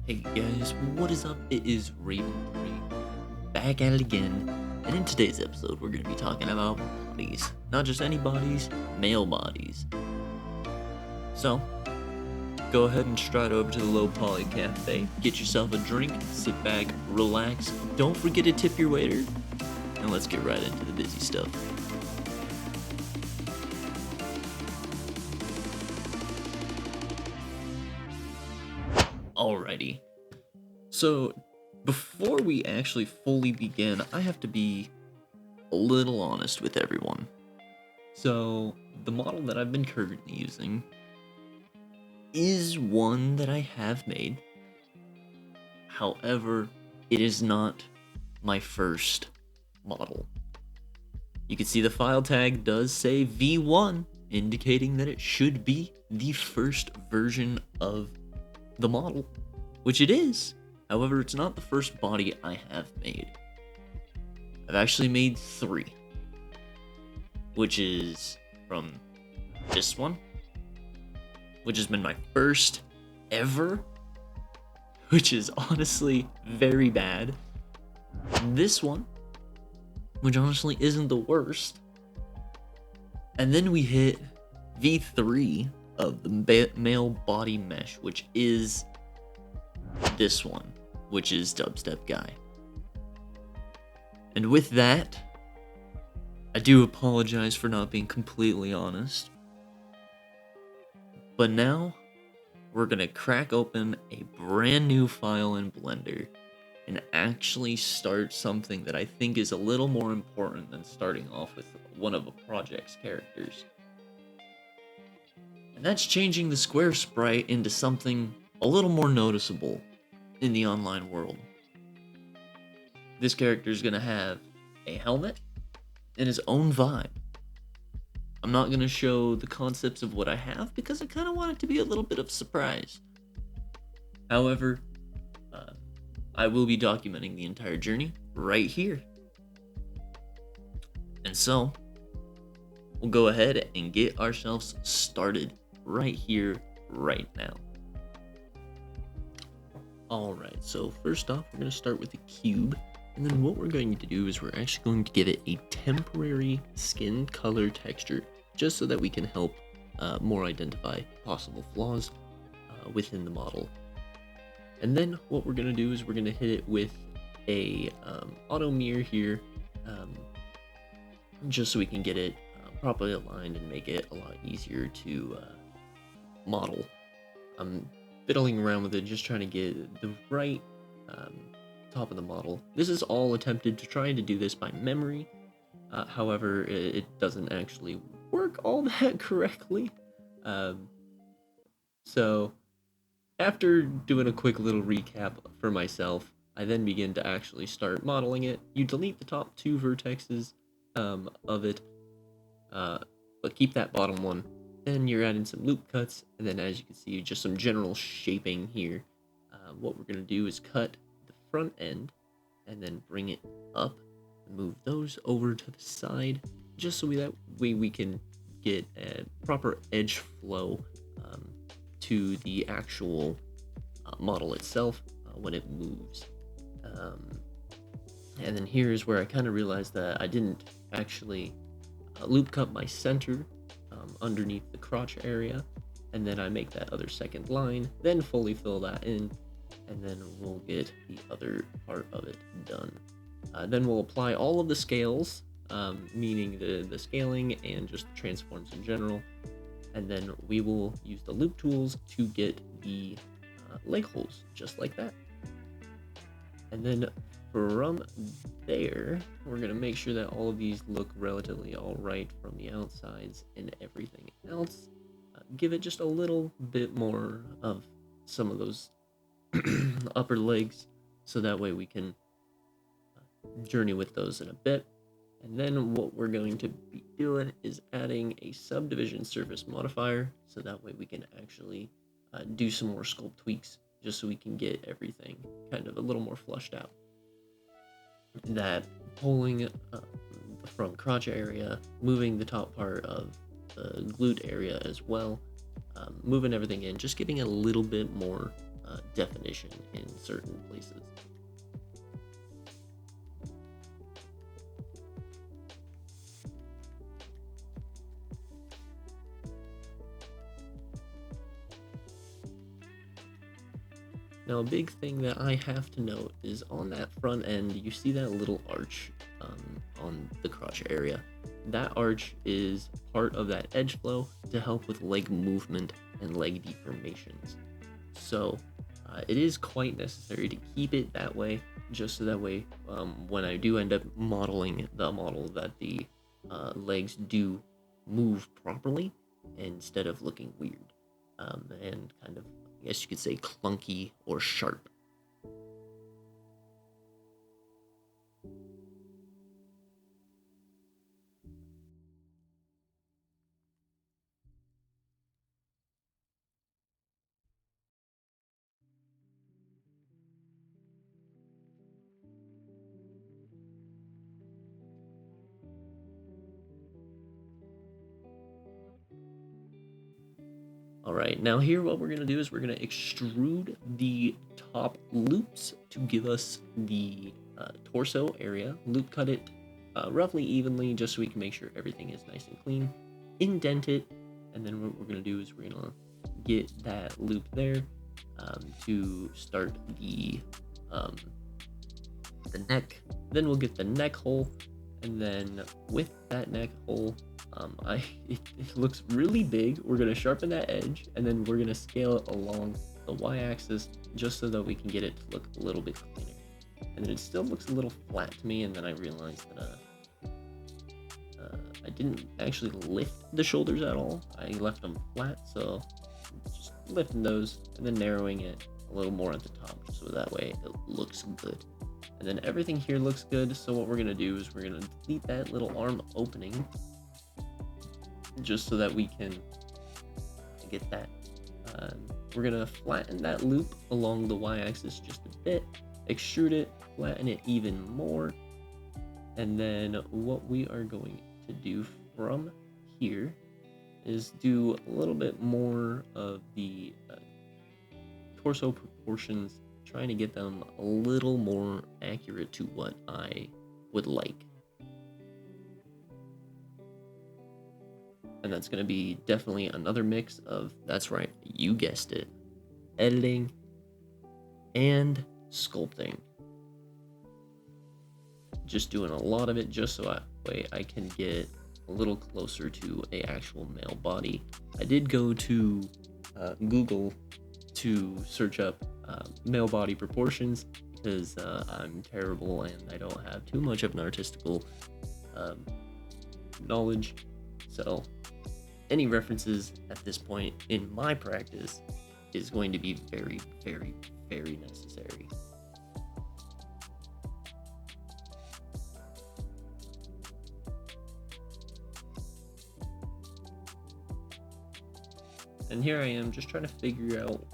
Hey guys, what is up? It is Raven3 back at it again, and in today's episode we're going to be talking about bodies. Not just any bodies, male bodies. So, go ahead and stride over to the Low Poly Cafe, get yourself a drink, sit back, relax, don't forget to tip your waiter, and let's get right into the busy stuff. Alrighty. So, before we actually fully begin, I have to be a little honest with everyone. So, the model that I've been currently using is one that I have made. However, it is not my first model. You can see the file tag does say V1, indicating that it should be the first version of the model, which it is. However, it's not the first body I have made. I've actually made 3, which is from this one, which has been my first ever, which is honestly very bad. This one, which honestly isn't the worst. And then we hit V3 of the male body mesh, which is this one, which is Dubstep Guy. And with that, I do apologize for not being completely honest. But now, we're gonna crack open a brand new file in Blender and actually start something that I think is a little more important than starting off with one of a project's characters. And that's changing the square sprite into something a little more noticeable in the online world. This character is going to have a helmet and his own vibe. I'm not going to show the concepts of what I have because I kind of want it to be a little bit of a surprise. However, I will be documenting the entire journey right here. And so, we'll go ahead and get ourselves started right here, right now. Alright, so first off, we're going to start with the cube, and then what we're going to do is we're actually going to give it a temporary skin color texture, just so that we can help more identify possible flaws within the model. And then what we're going to do is we're going to hit it with a auto mirror here, just so we can get it properly aligned and make it a lot easier to model. I'm fiddling around with it, just trying to get the right top of the model. This is all attempted to try to do this by memory. However, it doesn't actually work all that correctly. So after doing a quick little recap for myself, I then begin to actually start modeling it. You delete the top 2 vertexes of it, but keep that bottom one. Then you're adding some loop cuts, and then as you can see, just some general shaping here. What we're going to do is cut the front end, and then bring it up, and move those over to the side, just so that way we can get a proper edge flow to the actual model itself when it moves. And then here is where I kind of realized that I didn't actually loop cut my center underneath the crotch area, and then I make that other second line, then fully fill that in, and then we'll get the other part of it done. Then we'll apply all of the scales, meaning the scaling and just the transforms in general, and then we will use the loop tools to get the leg holes, just like that. And then from there, we're going to make sure that all of these look relatively alright from the outsides and everything else. Give it just a little bit more of some of those upper legs, so that way we can journey with those in a bit. And then what we're going to be doing is adding a subdivision surface modifier, so that way we can actually do some more sculpt tweaks, just so we can get everything kind of a little more flushed out. That pulling from crotch area, moving the top part of the glute area as well, moving everything in, just giving a little bit more definition in certain places. Now, a big thing that I have to note is on that front end, you see that little arch on the crotch area. That arch is part of that edge flow to help with leg movement and leg deformations. So it is quite necessary to keep it that way, just so that way when I do end up modeling the model, that the legs do move properly instead of looking weird and kind of, I guess you could say, clunky or sharp. All right, now here what we're gonna do is we're gonna extrude the top loops to give us the torso area, loop cut it roughly evenly just so we can make sure everything is nice and clean, indent it, and then what we're gonna do is we're gonna get that loop there to start the neck. Then we'll get the neck hole, and then with that neck hole, it looks really big. We're gonna sharpen that edge, and then we're gonna scale it along the y-axis just so that we can get it to look a little bit cleaner. And then it still looks a little flat to me, and then I realized that I didn't actually lift the shoulders at all. I left them flat, so just lifting those and then narrowing it a little more at the top so that way it looks good. And then everything here looks good, so what we're gonna do is we're gonna delete that little arm opening just so that we can get that. We're gonna flatten that loop along the y-axis just a bit, extrude it, flatten it even more, and then what we are going to do from here is do a little bit more of the torso proportions, trying to get them a little more accurate to what I would like. And that's going to be definitely another mix of, that's right, you guessed it, editing and sculpting. Just doing a lot of it just so I can get a little closer to a actual male body. I did go to Google to search up male body proportions because I'm terrible and I don't have too much of an artistical knowledge. So any references at this point in my practice is going to be very, very, very necessary. And here I am just trying to figure out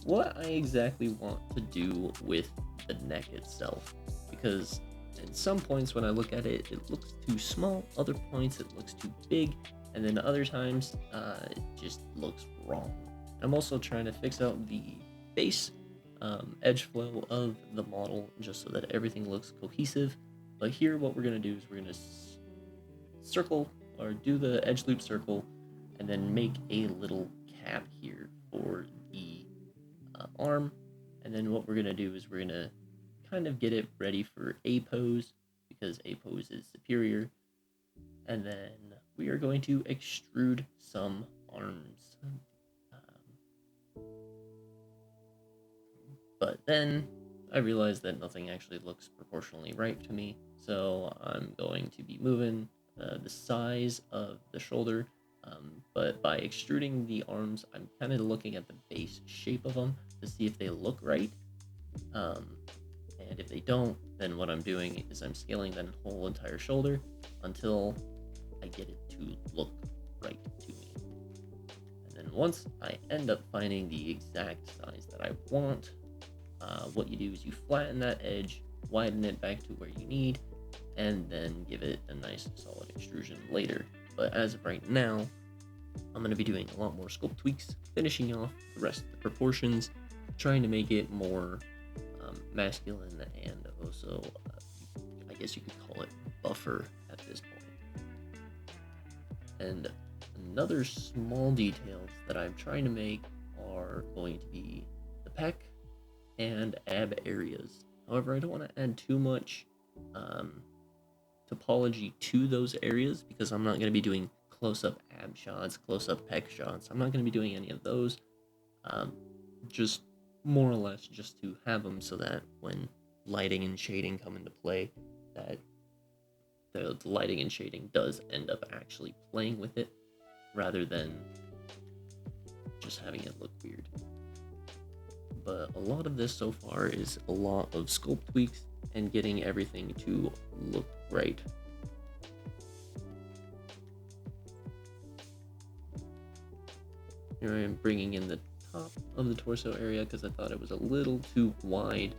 what I exactly want to do with the neck itself, because at some points when I look at it, it looks too small, other points it looks too big, and then other times it just looks wrong. I'm also trying to fix out the base edge flow of the model just so that everything looks cohesive. But here what we're going to do is we're going to circle or do the edge loop circle and then make a little cap here for the arm. And then what we're going to do is we're going to kind of get it ready for A pose because A pose is superior. And then we are going to extrude some arms. But then I realized that nothing actually looks proportionally right to me. So I'm going to be moving the size of the shoulder. But by extruding the arms, I'm kind of looking at the base shape of them to see if they look right. And if they don't, then what I'm doing is I'm scaling that whole entire shoulder until I get it to look right to me. And then once I end up finding the exact size that I want, what you do is you flatten that edge, widen it back to where you need, and then give it a nice solid extrusion later. But as of right now, I'm going to be doing a lot more sculpt tweaks, finishing off the rest of the proportions, trying to make it more masculine and also, I guess you could call it buffer at this point. And another small details that I'm trying to make are going to be the pec and ab areas. However, I don't want to add too much topology to those areas because I'm not going to be doing close-up ab shots, close-up pec shots. I'm not going to be doing any of those. Just more or less just to have them so that when lighting and shading come into play, that the lighting and shading does end up actually playing with it rather than just having it look weird. But a lot of this so far is a lot of sculpt tweaks and getting everything to look right. Here I am bringing in the top of the torso area because I thought it was a little too wide.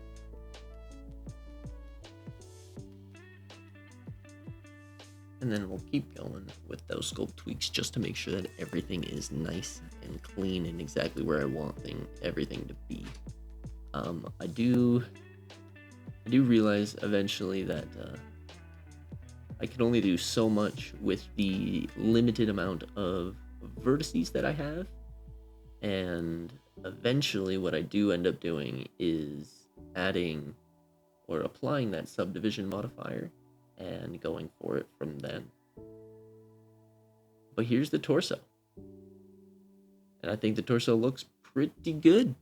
And then we'll keep going with those sculpt tweaks just to make sure that everything is nice and clean and exactly where I want everything to be. I do realize eventually that I can only do so much with the limited amount of vertices that I have, and eventually what I do end up doing is adding or applying that subdivision modifier and going for it from then. But here's the torso. And I think the torso looks pretty good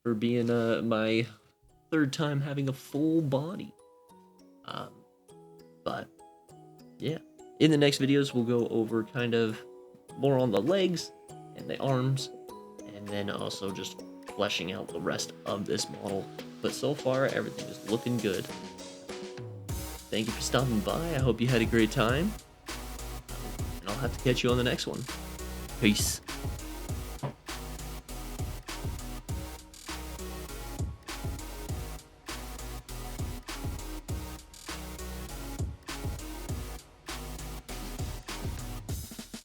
for being my third time having a full body. But yeah, in the next videos we'll go over kind of more on the legs and the arms, and then also just fleshing out the rest of this model. But so far everything is looking good. Thank you for stopping by. I hope you had a great time. And I'll have to catch you on the next one. Peace.